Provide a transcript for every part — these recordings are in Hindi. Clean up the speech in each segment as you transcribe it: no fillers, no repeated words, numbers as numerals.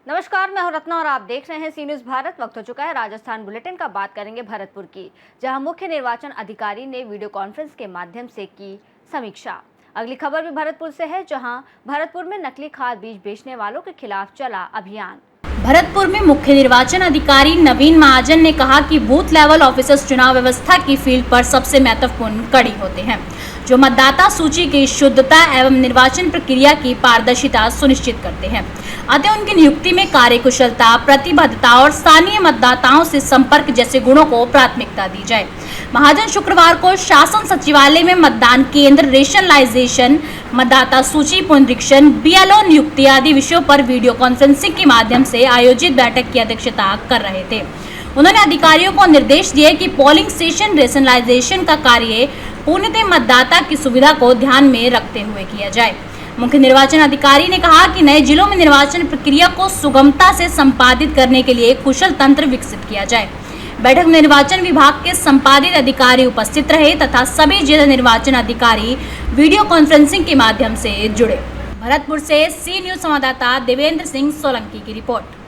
नमस्कार, मैं हूं रत्ना और आप देख रहे हैं सी न्यूज़ भारत। वक्त हो चुका है राजस्थान बुलेटिन का। बात करेंगे भरतपुर की, जहां मुख्य निर्वाचन अधिकारी ने वीडियो कॉन्फ्रेंस के माध्यम से की समीक्षा। अगली खबर भी भरतपुर से है, जहां भरतपुर में नकली खाद बीज बेचने वालों के खिलाफ चला अभियान। भरतपुर में मुख्य निर्वाचन अधिकारी नवीन महाजन ने कहा कि बूथ लेवल ऑफिसर्स चुनाव व्यवस्था की फील्ड पर सबसे महत्वपूर्ण कड़ी होते हैं, जो मतदाता सूची की शुद्धता एवं निर्वाचन प्रक्रिया की पारदर्शिता सुनिश्चित करते हैं। अतः उनकी नियुक्ति में कार्यकुशलता, प्रतिबद्धता और स्थानीय मतदाताओं से संपर्क जैसे गुणों को प्राथमिकता दी जाए। महाजन शुक्रवार को शासन सचिवालय में मतदान केंद्र, रेशनलाइजेशन, मतदाता सूची पुनरीक्षण, बीएलओ नियुक्ति आदि विषयों पर वीडियो कॉन्फ्रेंसिंग के माध्यम से आयोजित बैठक की अध्यक्षता कर रहे थे। उन्होंने अधिकारियों को निर्देश दिए कि पोलिंग स्टेशन रेशनलाइजेशन का कार्य पूर्णतः मतदाता की सुविधा को ध्यान में रखते हुए किया जाए। मुख्य निर्वाचन अधिकारी ने कहा कि नए जिलों में निर्वाचन प्रक्रिया को सुगमता से संपादित करने के लिए कुशल तंत्र विकसित किया जाए। बैठक में निर्वाचन विभाग के संपादित अधिकारी उपस्थित रहे तथा सभी जिला निर्वाचन अधिकारी वीडियो कॉन्फ्रेंसिंग के माध्यम से जुड़े। भरतपुर से सी न्यूज़ संवाददाता देवेंद्र सिंह सोलंकी की रिपोर्ट।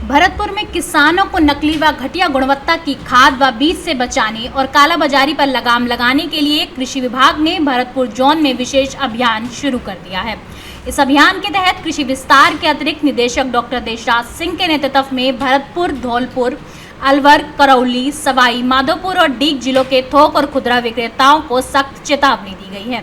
भरतपुर में किसानों को नकली व घटिया गुणवत्ता की खाद व बीज से बचाने और कालाबाजारी पर लगाम लगाने के लिए कृषि विभाग ने भरतपुर जोन में विशेष अभियान शुरू कर दिया है। इस अभियान के तहत कृषि विस्तार के अतिरिक्त निदेशक डॉक्टर देशराज सिंह के नेतृत्व में भरतपुर, धौलपुर, अलवर, करौली, सवाई माधोपुर और डीग जिलों के थोक और खुदरा विक्रेताओं को सख्त चेतावनी दी गई है।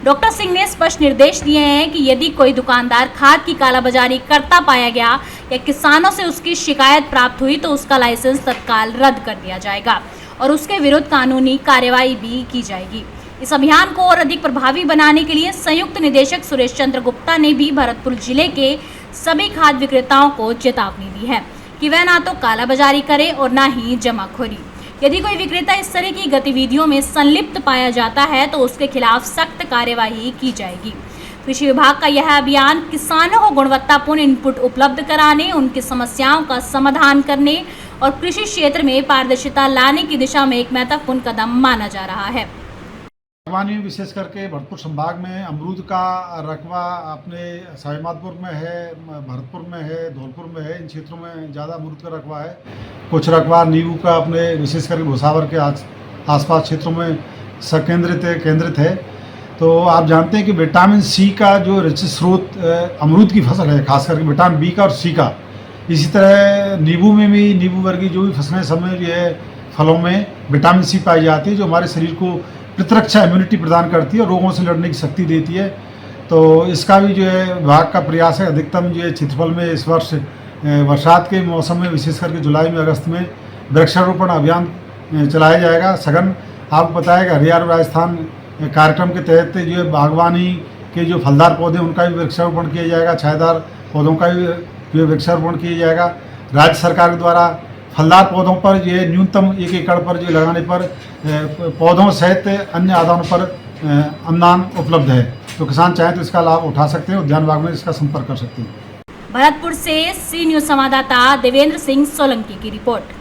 डॉक्टर सिंह ने स्पष्ट निर्देश दिए हैं कि यदि कोई दुकानदार खाद की कालाबाजारी करता पाया गया या किसानों से उसकी शिकायत प्राप्त हुई तो उसका लाइसेंस तत्काल रद्द कर दिया जाएगा और उसके विरुद्ध कानूनी कार्यवाही भी की जाएगी। इस अभियान को और अधिक प्रभावी बनाने के लिए संयुक्त निदेशक सुरेश चंद्र गुप्ता ने भी भरतपुर जिले के सभी खाद विक्रेताओं को चेतावनी दी है कि वह ना तो कालाबाजारी करे और ना ही जमाखोरी। यदि कोई विक्रेता इस तरह की गतिविधियों में संलिप्त पाया जाता है तो उसके खिलाफ सख्त कार्यवाही की जाएगी। कृषि विभाग का यह अभियान किसानों को गुणवत्तापूर्ण इनपुट उपलब्ध कराने, उनकी समस्याओं का समाधान करने और कृषि क्षेत्र में पारदर्शिता लाने की दिशा में एक महत्वपूर्ण कदम माना जा रहा है। बागवानी में विशेष करके भरतपुर संभाग में अमरूद का रकबा अपने सवाईमाधोपुर में है, भरतपुर में है, धौलपुर में है। इन क्षेत्रों में ज़्यादा अमरूद का रकबा है। कुछ रकबा नींबू का अपने विशेष करके भुसावर के आसपास क्षेत्रों में केंद्रित है। तो आप जानते हैं कि विटामिन सी का जो रिच स्रोत अमरूद की फसल है, खास करके विटामिन बी का और सी का। इसी तरह नींबू में भी, नींबू वर्गीय जो भी फसलें सब में जो है फलों में विटामिन सी पाई जाती है, जो हमारे शरीर को प्रतिरक्षा इम्यूनिटी प्रदान करती है और रोगों से लड़ने की शक्ति देती है। तो इसका भी जो है विभाग का प्रयास है अधिकतम जो है क्षेत्रफल में इस वर्ष बरसात के मौसम में विशेष करके जुलाई में, अगस्त में वृक्षारोपण अभियान चलाया जाएगा सघन। आपको बताया कि हरियाणा राजस्थान कार्यक्रम के तहत जो है बागवानी के जो फलदार पौधे उनका भी वृक्षारोपण किया जाएगा, छायादार पौधों का भी जो वृक्षारोपण किया जाएगा। राज्य सरकार के द्वारा फलदार पौधों पर ये न्यूनतम 1 एकड़ पर जो लगाने पर पौधों सहित अन्य आदानों पर अनुदान उपलब्ध है। तो किसान चाहें तो इसका लाभ उठा सकते हैं, उद्यान विभाग में इसका संपर्क कर सकते हैं। भरतपुर से सी न्यूज़ संवाददाता देवेंद्र सिंह सोलंकी की रिपोर्ट।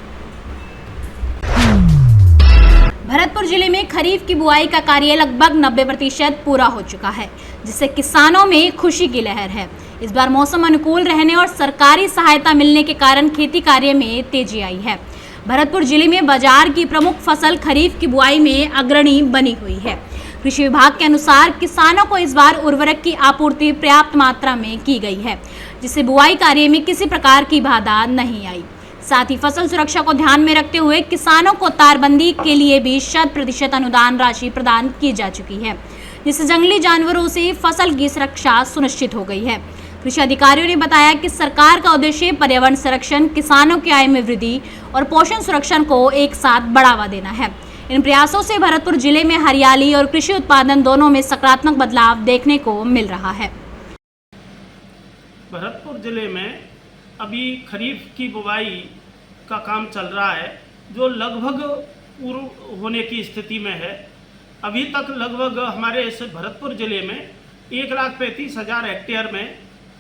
भरतपुर जिले में खरीफ की बुआई का कार्य लगभग 90% पूरा हो चुका है, जिससे किसानों में खुशी की लहर है। इस बार मौसम अनुकूल रहने और सरकारी सहायता मिलने के कारण खेती कार्य में तेजी आई है। भरतपुर जिले में बाजार की प्रमुख फसल खरीफ की बुआई में अग्रणी बनी हुई है। कृषि विभाग के अनुसार किसानों को इस बार उर्वरक की आपूर्ति पर्याप्त मात्रा में की गई है, जिससे बुआई कार्य में किसी प्रकार की बाधा नहीं आई। साथ ही फसल सुरक्षा को ध्यान में रखते हुए किसानों को तारबंदी के लिए भी 100% अनुदान राशि प्रदान की जा चुकी है, जिससे जंगली जानवरों से फसल की सुरक्षा सुनिश्चित हो गई है। कृषि अधिकारियों ने बताया कि सरकार का उद्देश्य पर्यावरण संरक्षण, किसानों की आय में वृद्धि और पोषण सुरक्षण को एक साथ बढ़ावा देना है। इन प्रयासों से भरतपुर जिले में हरियाली और कृषि उत्पादन दोनों में सकारात्मक बदलाव देखने को मिल रहा है। भरतपुर जिले में अभी खरीफ की बुवाई का काम चल रहा है, जो लगभग पूर्ण होने की स्थिति में है। अभी तक लगभग हमारे इस भरतपुर जिले में 1,35,000 हेक्टेयर में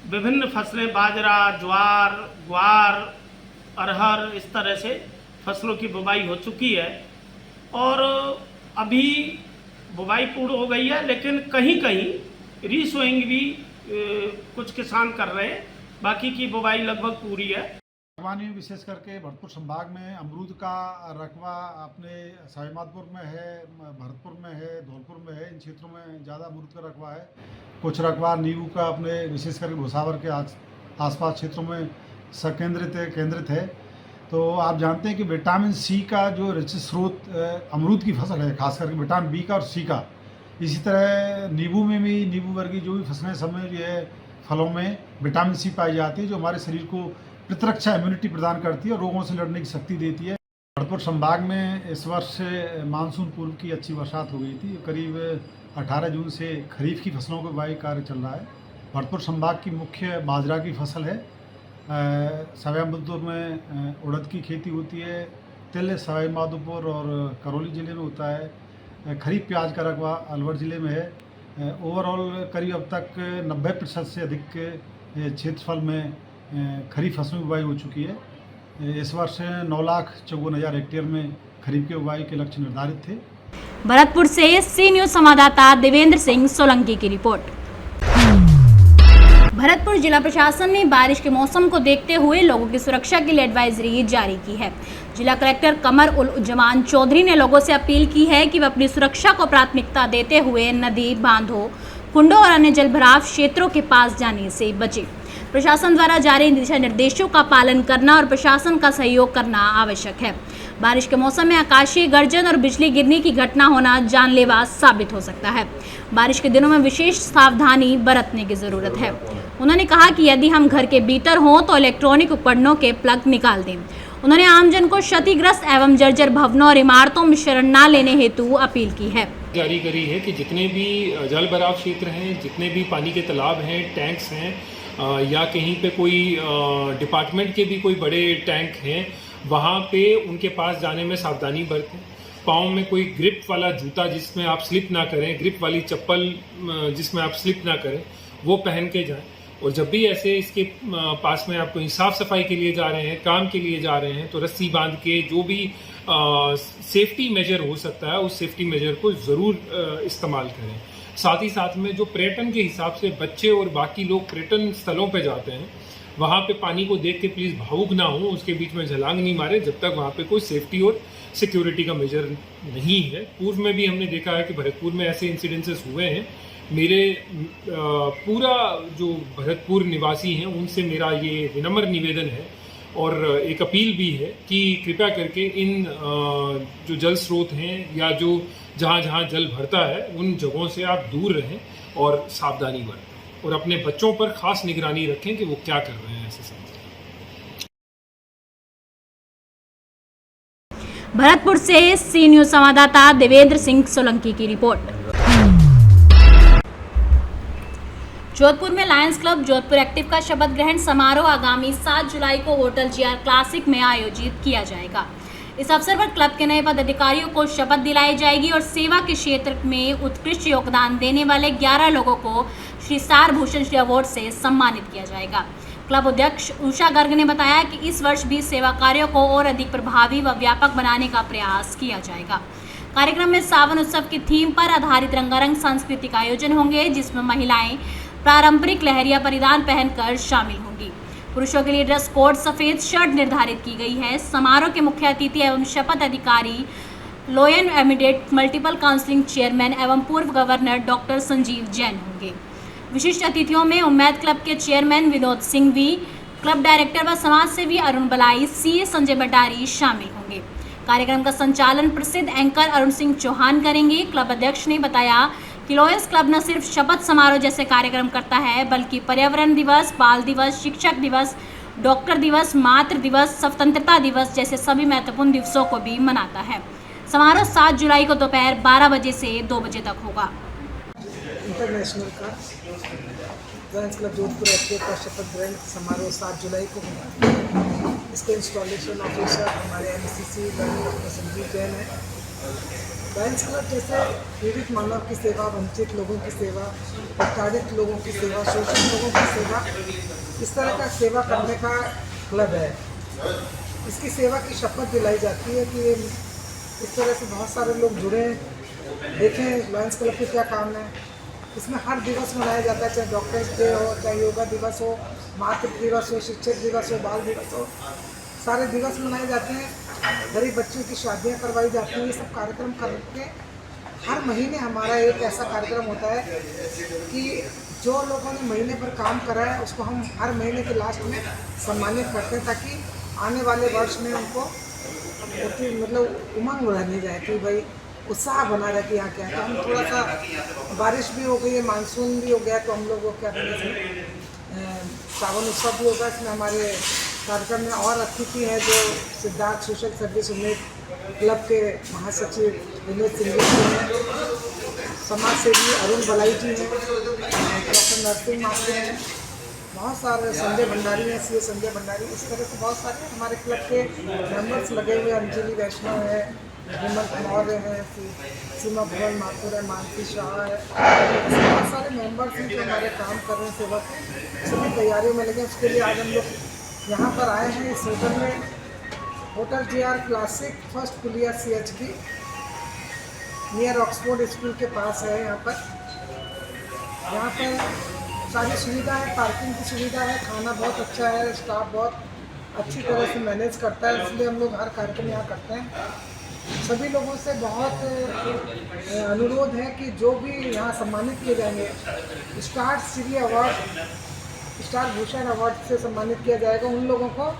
विभिन्न फसलें, बाजरा, ज्वार, ग्वार, अरहर, इस तरह से फसलों की बुवाई हो चुकी है और अभी बुवाई पूर्ण हो गई है, लेकिन कहीं कहीं रीसोइंग भी कुछ किसान कर रहे हैं। बाकी की बुवाई लगभग पूरी है। बागवानी में विशेष करके भरतपुर संभाग में अमरूद का रकबा अपने सवाईमाधोपुर में है, भरतपुर में है, धौलपुर में है। इन क्षेत्रों में ज़्यादा अमरूद का रकबा है। कुछ रकबा नींबू का अपने विशेष करके भुसावर के आसपास क्षेत्रों में केंद्रित है। तो आप जानते हैं कि विटामिन सी का जो रिच स्रोत अमरूद की फसल है, खास करके विटामिन बी का और सी का। इसी तरह नींबू में भी, नींबू वर्गीय जो भी फसलें समय जो है फलों में विटामिन सी पाई जाती है, जो हमारे शरीर को प्रतिरक्षा इम्यूनिटी प्रदान करती है और रोगों से लड़ने की शक्ति देती है। भरतपुर संभाग में इस वर्ष मानसून पूर्व की अच्छी बरसात हो गई थी। करीब 18 जून से खरीफ की फसलों का बुवाई कार्य चल रहा है। भरतपुर संभाग की मुख्य बाजरा की फसल है। सवाईमाधोपुर में उड़द की खेती होती है। तिल सवाईमाधोपुर और करौली ज़िले में होता है। खरीफ प्याज का रकबा अलवर ज़िले में है। ओवरऑल करीब अब तक 90% से अधिक क्षेत्रफल में खरीफ फसलों की बुवाई हो चुकी है। इस वर्ष 9,54,000 हेक्टेयर में खरीफ की बुवाई के लक्ष्य निर्धारित थे। भरतपुर से सी न्यूज संवाददाता देवेंद्र सिंह सोलंकी की रिपोर्ट। भरतपुर जिला प्रशासन ने बारिश के मौसम को देखते हुए लोगों की सुरक्षा के लिए एडवाइजरी जारी की है। जिला कलेक्टर कमर उल जमान चौधरी ने लोगों से अपील की है कि वे अपनी सुरक्षा को प्राथमिकता देते हुए नदी, बांधों, कुंडों और अन्य जलभराव क्षेत्रों के पास जाने से बचें। प्रशासन द्वारा जारी दिशा निर्देशों का पालन करना और प्रशासन का सहयोग करना आवश्यक है। बारिश के मौसम में आकाशीय गर्जन और बिजली गिरने की घटना होना जानलेवा साबित हो सकता है। बारिश के दिनों में विशेष सावधानी बरतने की जरूरत है। उन्होंने कहा कि यदि हम घर के भीतर हों तो इलेक्ट्रॉनिक उपकरणों के प्लग निकाल दें। उन्होंने आमजन को क्षतिग्रस्त एवं जर्जर भवनों और इमारतों में शरण न लेने हेतु अपील की है। जारी करी है कि जितने भी जल भराव क्षेत्र हैं, जितने भी पानी के तालाब हैं, टैंक्स हैं या कहीं पे कोई डिपार्टमेंट के भी कोई बड़े टैंक हैं, वहाँ पे उनके पास जाने में सावधानी बरतें। पाँव में कोई ग्रिप वाला जूता जिसमें आप स्लिप ना करें, ग्रिप वाली चप्पल जिसमें आप स्लिप ना करें, वो पहन के जाएं। और जब भी ऐसे इसके पास में आप कहीं साफ़ सफाई के लिए जा रहे हैं, काम के लिए जा रहे हैं, तो रस्सी बांध के जो भी सेफ्टी मेजर हो सकता है उस सेफ्टी मेजर को ज़रूर इस्तेमाल करें। साथ ही साथ में जो पर्यटन के हिसाब से बच्चे और बाकी लोग पर्यटन स्थलों पे जाते हैं, वहाँ पे पानी को देख के प्लीज़ भावुक ना हो, उसके बीच में छलांग नहीं मारे जब तक वहाँ पे कोई सेफ्टी और सिक्योरिटी का मेजर नहीं है। पूर्व में भी हमने देखा है कि भरतपुर में ऐसे इंसिडेंसेस हुए हैं। मेरे पूरा जो भरतपुर निवासी हैं उनसे मेरा ये विनम्र निवेदन है और एक अपील भी है कि कृपया करके इन जो जल स्रोत हैं या जो जहाँ जहाँ जल भरता है उन जगहों से आप दूर रहें और सावधानी बरतें और अपने बच्चों पर खास निगरानी रखें कि वो क्या कर रहे हैं ऐसे समय। भरतपुर से सी न्यूज संवाददाता देवेंद्र सिंह सोलंकी की रिपोर्ट। जोधपुर में लायंस क्लब जोधपुर एक्टिव का शपथ ग्रहण समारोह आगामी 7 जुलाई को होटल जीआर क्लासिक में आयोजित किया जाएगा। इस अवसर पर क्लब के नए पदाधिकारियों को शपथ दिलाई जाएगी और सेवा के क्षेत्र में उत्कृष्ट योगदान देने वाले 11 लोगों को श्री सार भूषण श्री अवार्ड से सम्मानित किया जाएगा। क्लब अध्यक्ष उषा गर्ग ने बताया कि इस वर्ष भी सेवा कार्यों को और अधिक प्रभावी व व्यापक बनाने का प्रयास किया जाएगा। कार्यक्रम में सावन उत्सव की थीम पर आधारित रंगारंग सांस्कृतिक आयोजन होंगे, जिसमें महिलाएं पारंपरिक लहरिया परिधान पहनकर शामिल होंगी। पुरुषों के लिए ड्रेस कोड सफेद शर्ट निर्धारित की गई है। समारोह के मुख्य अतिथि एवं शपथ अधिकारी लोयन एमिडेट मल्टीपल काउंसिलिंग चेयरमैन एवं पूर्व गवर्नर डॉक्टर संजीव जैन होंगे। विशिष्ट अतिथियों में उम्मीद क्लब के chairman Vinod Singh V, club director व समाज सेवी अरुण बलाई, सीए संजय भंडारी शामिल होंगे। कार्यक्रम का संचालन प्रसिद्ध एंकर अरुण सिंह चौहान करेंगे। क्लब अध्यक्ष ने बताया कि लॉयंस क्लब न सिर्फ शपथ समारोह जैसे कार्यक्रम करता है, बल्कि पर्यावरण दिवस, बाल दिवस, शिक्षक दिवस, डॉक्टर दिवस, मातृ दिवस, स्वतंत्रता दिवस जैसे सभी महत्वपूर्ण दिवसों को भी मनाता है। समारोह 7 जुलाई को दोपहर 12 बजे से 2 बजे तक होगा। इंटरनेशनल का लायंस क्लब जोधपुर एक्टिव का शपथ ग्रहण समारोह 7 जुलाई को होगा। इसके इंस्टॉलेशन ऑफिसर हमारे एमसीसी डॉक्टर संजीव जैन है। लायंस क्लब जैसे पीड़ित मानव की सेवा, वंचित लोगों की सेवा, प्रताड़ित लोगों की सेवा, शोषित लोगों की सेवा, इस तरह का सेवा करने का क्लब है। इसकी सेवा की शपथ दिलाई जाती है कि इस तरह से बहुत सारे लोग जुड़े हैं। देखें लायंस क्लब के क्या काम है। इसमें हर दिवस मनाया जाता है, चाहे डॉक्टर्स डे हो, चाहे योगा दिवस हो, मातृ दिवस हो, शिक्षक दिवस हो, बाल दिवस हो, सारे दिवस मनाए जाते हैं। गरीब बच्चों की शादियां करवाई जाती हैं। ये सब कार्यक्रम करके हर महीने हमारा एक ऐसा कार्यक्रम होता है कि जो लोगों ने महीने पर काम करा है उसको हम हर महीने के लास्ट में सम्मानित करते हैं, ताकि आने वाले वर्ष में उनको मतलब उमंग रहने जाए कि भाई उत्साह बना रहे कि यहाँ क्या है। तो हम थोड़ा सा बारिश भी हो गई है, मानसून भी हो गया, तो हम लोग वो क्या करेंगे, सावन उत्सव भी होगा। इसमें हमारे कार्यक्रम में और अतिथि हैं जो सिद्धार्थ सोशल सर्विस उम्मीद क्लब के महासचिव विनोद सिंह जी हैं, समाज सेवी अरुण बलाई जी हैं, डॉक्टर नरसिंह माथुर हैं, बहुत सारे संजय भंडारी हैं, सीए संजय भंडारी। इस तरह से बहुत सारे हमारे क्लब के मेंबर्स लगे हुए, अंजलि वैष्णव है, हेमंत मौर्य है, सीमा भवन माथुर है, मानसी शाह है, बहुत सारे मेंबर्स हैं जो हमारे काम कर रहे हैं सेवा के। सभी तैयारियों में लगे। उसके लिए आज हम लोग यहाँ पर आए हैं इस होटल में, होटल JR क्लासिक फर्स्ट पुलिया CHB नियर ऑक्सफोर्ड स्कूल के पास है। यहाँ पर सारी सुविधा है, पार्किंग की सुविधा है, खाना बहुत अच्छा है, स्टाफ बहुत अच्छी तरह से मैनेज करता है, इसलिए हम लोग हर कार्यक्रम यहाँ करते हैं। सभी लोगों से बहुत अनुरोध है कि जो भी यहाँ सम्मानित किए जाएंगे, star Shri award, star Bhushan award से सम्मानित किया जाएगा उन लोगों को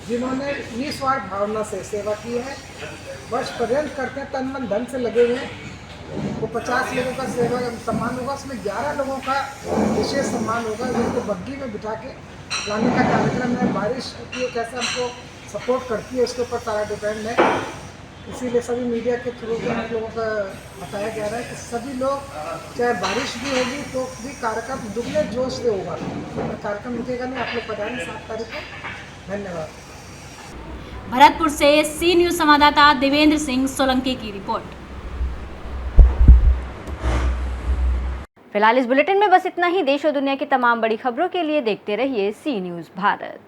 जिन्होंने निस्वार्थ भावना से सेवा की है, वर्ष पर्यंत करते हैं, तन मन धन से लगे हुए हैं। वो 50 लोगों का सेवा सम्मान होगा, उसमें 11 लोगों का विशेष सम्मान होगा जिनको बग्गी में बिठा के लाने का कार्यक्रम है। बारिश की कैसे हमको सपोर्ट करती है उसके ऊपर सारा डिपेंड है, इसीलिए सभी मीडिया के थ्रू हम लोगों का बताया जा रहा है कि सभी लोग, चाहे बारिश भी होगी तो भी कार्यक्रम दुगने जोश से होगा। कार्यक्रम रुकेगा नहीं, आप लोग पधारें 7 तारीख को। धन्यवाद। भरतपुर से सी न्यूज संवाददाता देवेंद्र सिंह सोलंकी की रिपोर्ट। फिलहाल इस बुलेटिन में बस इतना ही। देश और दुनिया की तमाम बड़ी खबरों के लिए देखते रहिए सी न्यूज भारत।